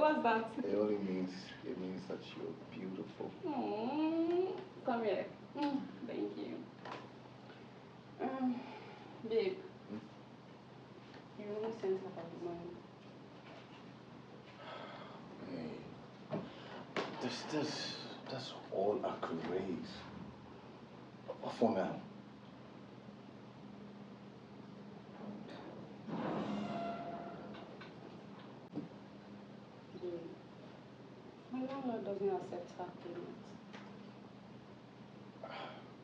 What's that? It only means that you're beautiful. Come here. Thank you. Babe. You really sense about the money. Hey, that's all I could raise. For now. My landlord doesn't accept her payment.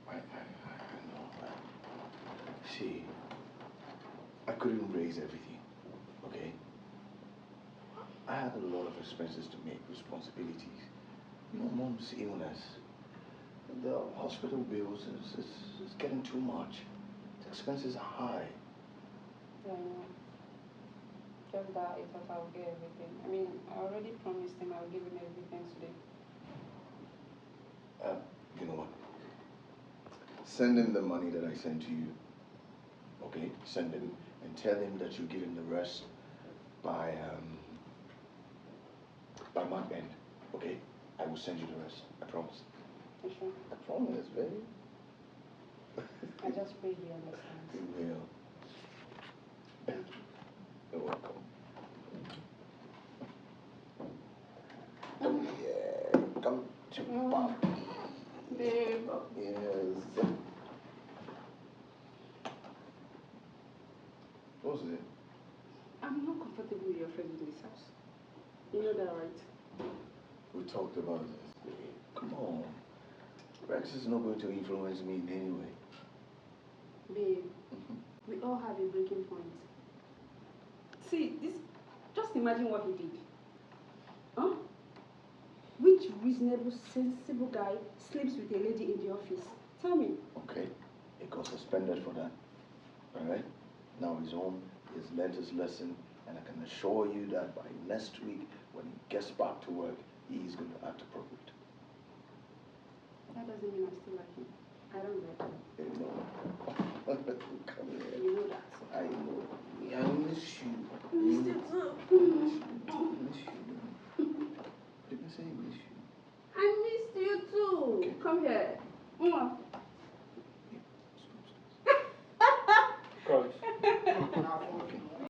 I know. See, I couldn't raise everything, okay? I had a lot of expenses to make, responsibilities. You know, mom's illness. The hospital bills is getting too much. The expenses are high. Yeah, I know. Just that I thought I would get everything. I mean, I already promised him I'll give him everything today. You know what? Send him the money that I sent to you. Okay? Send him and tell him that you give him the rest by month end. Okay? I will send you the rest. I promise. You sure? I promise, baby. I just pray he understands. He will. Thank you. You're welcome. Oh yeah. Come to Papa. Babe. Yes. What's it? I'm not comfortable with your friends in this house. You know that, right? We talked about this, babe. Come on. Rex is not going to influence me in any way. Babe, we all have a breaking point. See, just imagine what he did. Huh? Which reasonable, sensible guy sleeps with a lady in the office? Tell me. Okay, he got suspended for that. Alright? Now he's home, he's learned his lesson, and I can assure you that by next week, when he gets back to work, he's going to act appropriate. That doesn't mean I still like him. I don't like him. You know. Come here. You know that. I know. I miss you. I miss you too. I miss you. Didn't say I miss you. I missed you too. Okay. Come here.